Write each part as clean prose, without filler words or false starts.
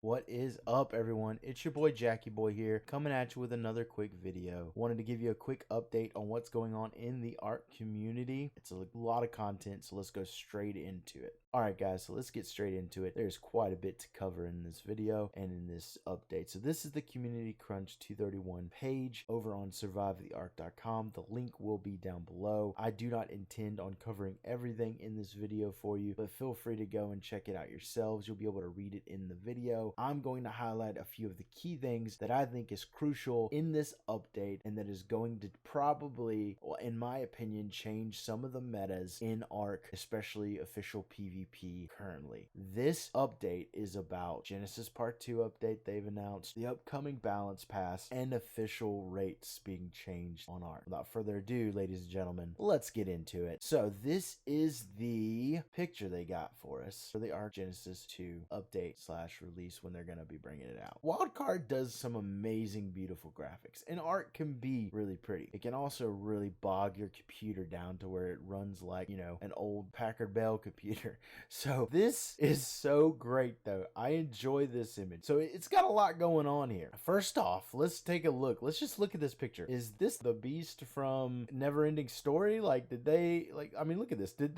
What is up, everyone? It's your boy Jackie Boy here, coming at you with another quick video. Wanted to give you a quick update on what's going on in the Ark community. It's a lot of content, so let's go straight into it. Alright guys, so let's get straight into it. There's quite a bit to cover in this video and in this update. So this is the Community Crunch 231 page over on survivetheark.com. The link will be down below. I do not intend on covering everything in this video for you, but feel free to go and check it out yourselves. You'll be able to read it in the video. I'm going to highlight a few of the key things that I think is crucial in this update and that is going to probably, well, in my opinion, change some of the metas in Ark, especially official PvP currently. This update is about Genesis Part 2 update they've announced, the upcoming balance pass, and official rates being changed on Ark. Without further ado, ladies and gentlemen, let's get into it. So this is the picture they got for us for the Ark Genesis 2 update / release when they're going to be bringing it out. Wildcard does some amazing, beautiful graphics, and Ark can be really pretty. It can also really bog your computer down to where it runs like, you know, an old Packard Bell computer. So this is so great though. I enjoy this image. So it's got a lot going on here. First off, let's take a look. Let's just look at this picture. Is this the beast from Neverending Story? Like, did they, like, I mean, look at this. Did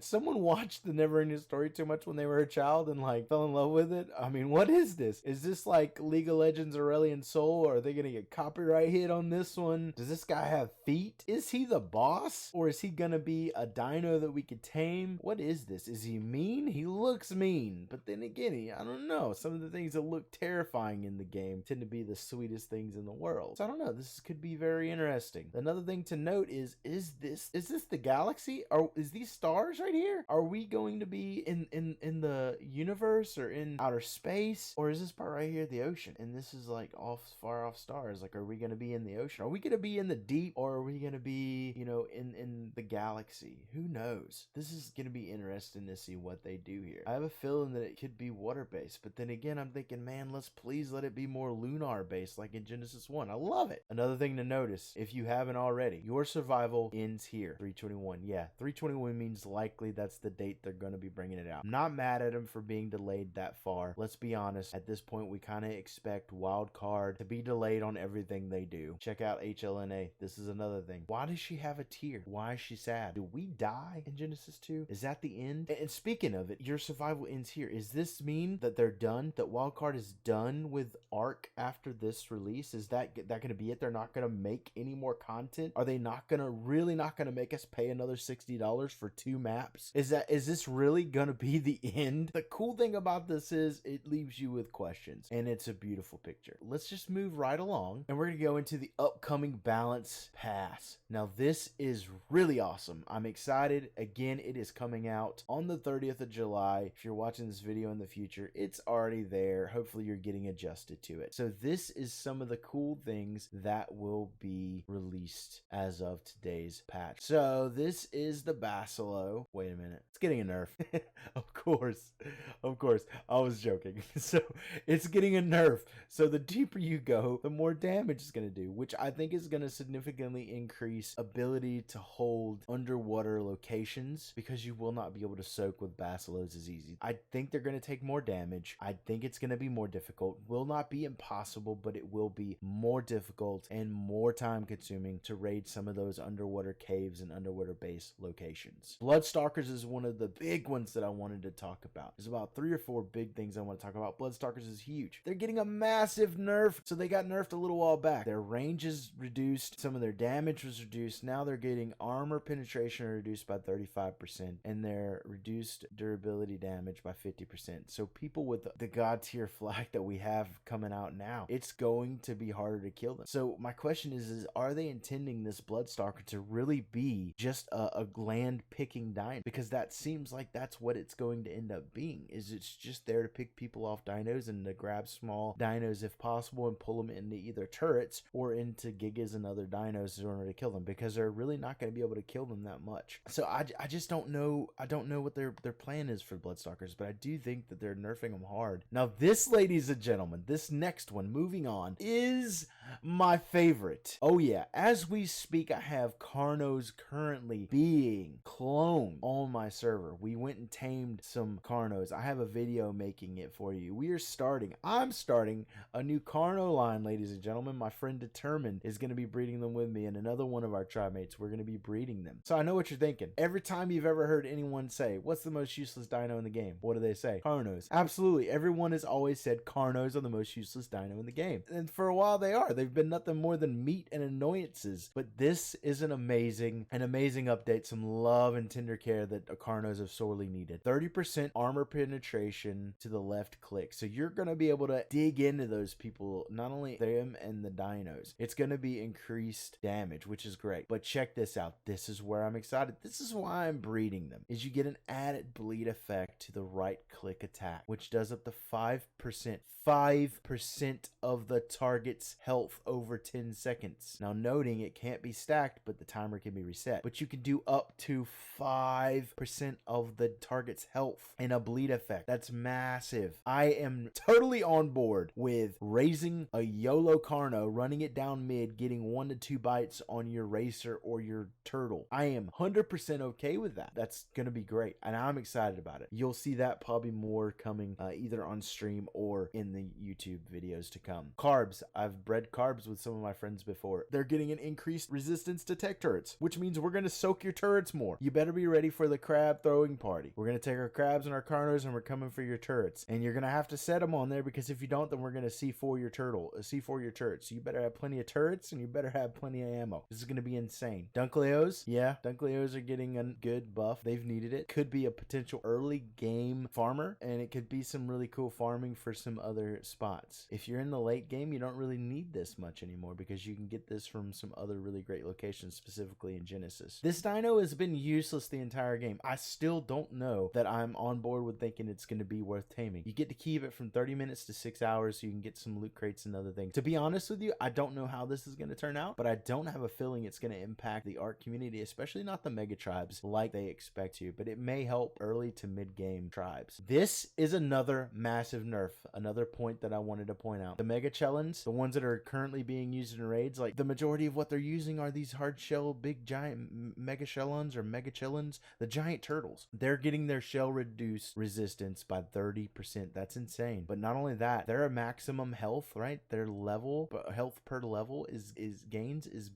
someone watch the Neverending Story too much when they were a child and like fell in love with it? I mean, what is this? Is this like League of Legends Aurelion Sol? Or are they gonna get copyright hit on this one? Does this guy have feet? Is he the boss? Or is he gonna be a dino that we could take? What is this? Is he mean? He looks mean, but then again, I don't know. Some of the things that look terrifying in the game tend to be the sweetest things in the world. So I don't know. This could be very interesting. Another thing to note is this the galaxy? Or is these stars right here? Are we going to be in the universe or in outer space? Or is this part right here the ocean? And this is like far off stars. Like, are we going to be in the ocean? Are we going to be in the deep? Or are we going to be, you know, in the galaxy? Who knows? This is going to be interesting to see what they do here. I have a feeling that it could be water-based, but then again, I'm thinking, man, let's please let it be more lunar-based like in Genesis 1. I love it. Another thing to notice, if you haven't already, your survival ends here. 321. Yeah, 321 means likely that's the date they're going to be bringing it out. I'm not mad at them for being delayed that far. Let's be honest. At this point, we kind of expect Wildcard to be delayed on everything they do. Check out HLNA. This is another thing. Why does she have a tear? Why is she sad? Do we die in Genesis 2? Is that the end? And speaking of it, your survival ends here. Is this mean that they're done? That Wildcard is done with Ark after this release? Is that going to be it? They're not going to make any more content? Are they really not going to make us pay another $60 for 2 maps? Is this really going to be the end? The cool thing about this is it leaves you with questions, and it's a beautiful picture. Let's just move right along, and we're going to go into the upcoming balance pass. Now, this is really awesome. I'm excited. Again, it is coming out on the 30th of July. If you're watching this video in the future, it's already there. Hopefully you're getting adjusted to it. So this is some of the cool things that will be released as of today's patch. So this is the Basilo. Wait a minute. It's getting a nerf. Of course. I was joking. So it's getting a nerf. So the deeper you go, the more damage it's going to do, which I think is going to significantly increase ability to hold underwater locations, because you will not be able to soak with Basilos as easy. I think they're going to take more damage. I think it's going to be more difficult. Will not be impossible, but it will be more difficult and more time consuming to raid some of those underwater caves and underwater base locations. Bloodstalkers is one of the big ones that I wanted to talk about. There's about 3 or 4 big things I want to talk about. Bloodstalkers is huge. They're getting a massive nerf. So they got nerfed a little while back. Their range is reduced. Some of their damage was reduced. Now they're getting armor penetration reduced by 35%, and their reduced durability damage by 50%. So people with the god tier flag that we have coming out now, it's going to be harder to kill them. So my question is are they intending this Bloodstalker to really be just a land picking dino? Because that seems like that's what it's going to end up being, is it's just there to pick people off dinos and to grab small dinos if possible and pull them into either turrets or into gigas and other dinos in order to kill them, because they're really not going to be able to kill them that much. So I just don't know. I don't know what their plan is for Bloodstalkers, but I do think that they're nerfing them hard. Now this, ladies and gentlemen, this next one, moving on, is my favorite. Oh yeah, as we speak, I have Carnos currently being cloned on my server. We went and tamed some Carnos. I have a video making it for you. I'm starting a new Carno line, ladies and gentlemen. My friend Determined is going to be breeding them with me, and another one of our tribe mates, we're going to be breeding them. So I know what you're thinking. Every time you've ever heard anyone say, what's the most useless dino in the game? What do they say? Carnos. Absolutely. Everyone has always said Carnos are the most useless dino in the game. And for a while they are. They've been nothing more than meat and annoyances. But this is an amazing update. Some love and tender care that Carnos have sorely needed. 30% armor penetration to the left click. So you're going to be able to dig into those people, not only them and the dinos. It's going to be increased damage, which is great. But check this out. This is where I'm excited. This is why I'm breeding them, is you get an added bleed effect to the right click attack, which does up to 5%. 5% of the target's health over 10 seconds. Now noting it can't be stacked, but the timer can be reset. But you can do up to 5% of the target's health in a bleed effect. That's massive. I am totally on board with raising a YOLO Carno, running it down mid, getting 1 to 2 bites on your racer or your turtle. I am 100% okay with that. That's gonna be great, and I'm excited about it. You'll see that probably more coming either on stream or in the YouTube videos to come. Carbs. I've bred carbs with some of my friends before. They're getting an increased resistance to tech turrets, which means we're gonna soak your turrets more. You better be ready for the crab throwing party. We're gonna take our crabs and our carnos and we're coming for your turrets, and you're gonna have to set them on there, because if you don't, then we're gonna C4 your turrets. So you better have plenty of turrets and you better have plenty of ammo. This is gonna be insane. Dunkleos. Yeah, Dunkleos are getting a good buff. They've needed it. Could be a potential early game farmer, and it could be some really cool farming for some other spots. If you're in the late game, you don't really need this much anymore, because you can get this from some other really great locations, specifically in Genesis. This dino has been useless the entire game. I still don't know that I'm on board with thinking it's going to be worth taming. You get to keep it from 30 minutes to 6 hours, so you can get some loot crates and other things. To be honest with you, I don't know how this is going to turn out, but I don't have a feeling it's going to impact the Ark community, especially not the mega tribes like they expect to, but it may help early to mid-game tribes. This is another massive nerf, another point that I wanted to point out. The mega chelons, the ones that are currently being used in raids, like the majority of what they're using are these hard shell, big giant mega chelons or mega chelons, the giant turtles. They're getting their shell reduced resistance by 30%. That's insane. But not only that, their maximum health, right? Their level, health per level is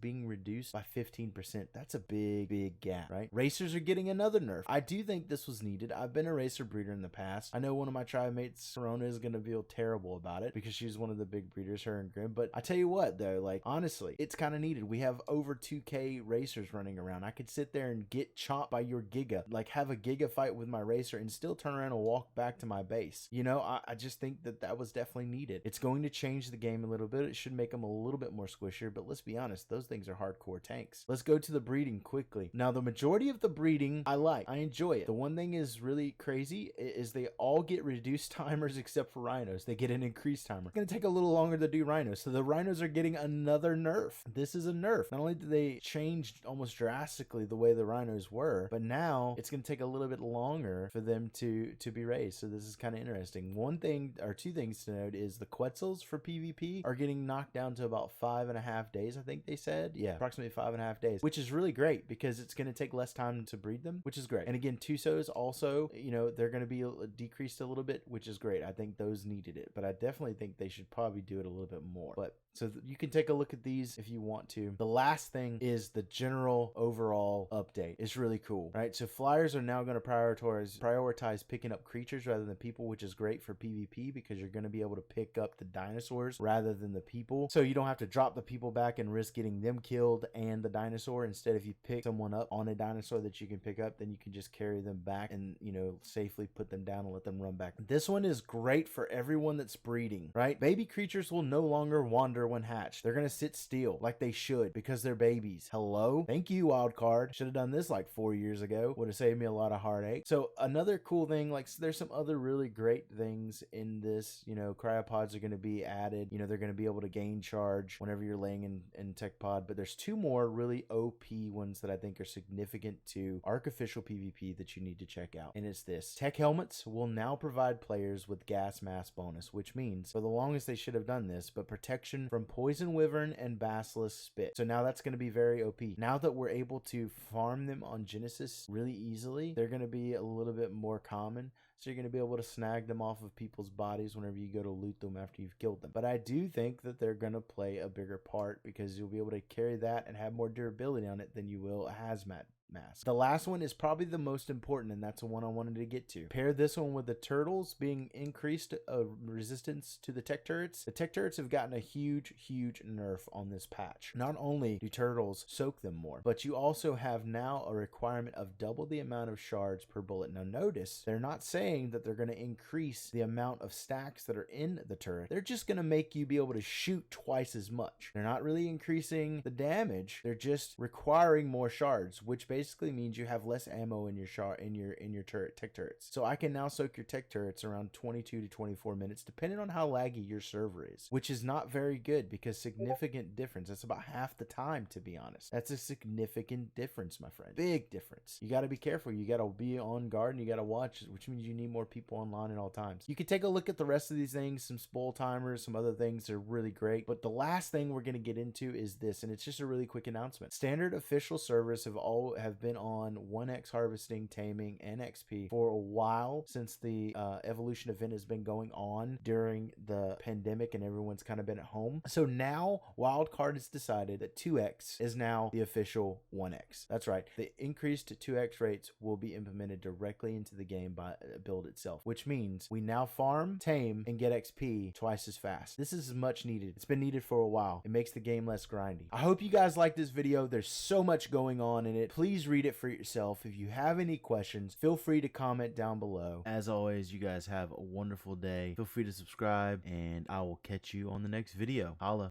being reduced by 15%. That's a big gap, right? Racers are getting another nerf. I do think this was needed. I've been a racer breeder in the past. I know one of my tribe mates, Serona, is going to feel terrible about it because she's one of the big breeders, her and Grim. But I tell you what, though, like, honestly, it's kind of needed. We have over 2K racers running around. I could sit there and get chopped by your Giga, like have a Giga fight with my racer and still turn around and walk back to my base. You know, I just think that was definitely needed. It's going to change the game a little bit. It should make them a little bit more squishier, but let's be honest, those things are hardcore tanks. Let's go to the breeding quickly. Now, the majority of the breeding I like. I enjoy it. The one thing is really crazy is they all get reduced timers except for rhinos. They get an increased timer. It's going to take a little longer to do rhinos, so the rhinos are getting another nerf. This is a nerf. Not only did they change almost drastically the way the rhinos were, but now it's going to take a little bit longer for them to be raised. So this is kind of interesting. One thing or two things to note is the Quetzals for PvP are getting knocked down to about 5.5 days, I think they said. Yeah, approximately 5.5 days, which is really great because it's going to take less time to breed them, which is great. And again, Tusos also, you know, they're going to be decreased a little bit, which is great. I think those needed it, but I definitely think they should probably do it a little bit more. But so you can take a look at these if you want to. The last thing is the general overall update. It's really cool, right? So flyers are now going to prioritize picking up creatures rather than people, which is great for PvP because you're going to be able to pick up the dinosaurs rather than the people. So you don't have to drop the people back and risk getting them killed and the dinosaur. Instead, if you pick someone up on a dinosaur that you can pick up, then you can just carry them back and, you know, safely put them down and let them run back. This one is great for everyone that's breeding, right? Baby creatures will no longer wander when hatched. They're going to sit still like they should because they're babies. Hello? Thank you, Wildcard. Should have done this like 4 years ago. Would have saved me a lot of heartache. So another cool thing, like there's some other really great things in this, you know, cryopods are going to be added. You know, they're going to be able to gain charge whenever you're laying in tech pod, but there's two more really OP ones that I think are significant to Ark official PvP that you need to check out. And it's this. Tech helmets will now provide players with gas mask bonus, which means for the longest they should have done this, but protection from poison wyvern and basilisk spit. So now that's going to be very OP. Now that we're able to farm them on Genesis really easily, they're going to be a little bit more common. so you're going to be able to snag them off of people's bodies whenever you go to loot them after you've killed them. But I do think that they're going to play a bigger part because you'll be able to carry that and have more durability on it than you will a hazmat mask. The last one is probably the most important, and that's the one I wanted to get to. Pair this one with the turtles being increased resistance to the tech turrets. The tech turrets have gotten a huge nerf on this patch. Not only do turtles soak them more, but you also have now a requirement of double the amount of shards per bullet. Now notice, they're not saying that they're going to increase the amount of stacks that are in the turret. They're just going to make you be able to shoot twice as much. They're not really increasing the damage. They're just requiring more shards, which basically means you have less ammo in your tech turrets. So I can now soak your tech turrets around 22 to 24 minutes, depending on how laggy your server is, which is not very good because significant difference. That's about half the time, to be honest. That's a significant difference, my friend. Big difference. You got to be careful. You got to be on guard and you got to watch, which means you need more people online at all times. You can take a look at the rest of these things, some spoil timers, some other things are really great. But the last thing we're going to get into is this, and it's just a really quick announcement. Standard official servers have been on 1x harvesting, taming, and XP for a while, since the evolution event has been going on during the pandemic and everyone's kind of been at home. So now Wildcard has decided that 2x is now the official 1x. That's right. The increased 2x rates will be implemented directly into the game by build itself, which means we now farm, tame, and get XP twice as fast. This is much needed. It's been needed for a while. It makes the game less grindy. I hope you guys like this video. There's so much going on in it. Please read it for yourself. If you have any questions, feel free to comment down below. As always, you guys have a wonderful day. Feel free to subscribe, and I will catch you on the next video. Holla.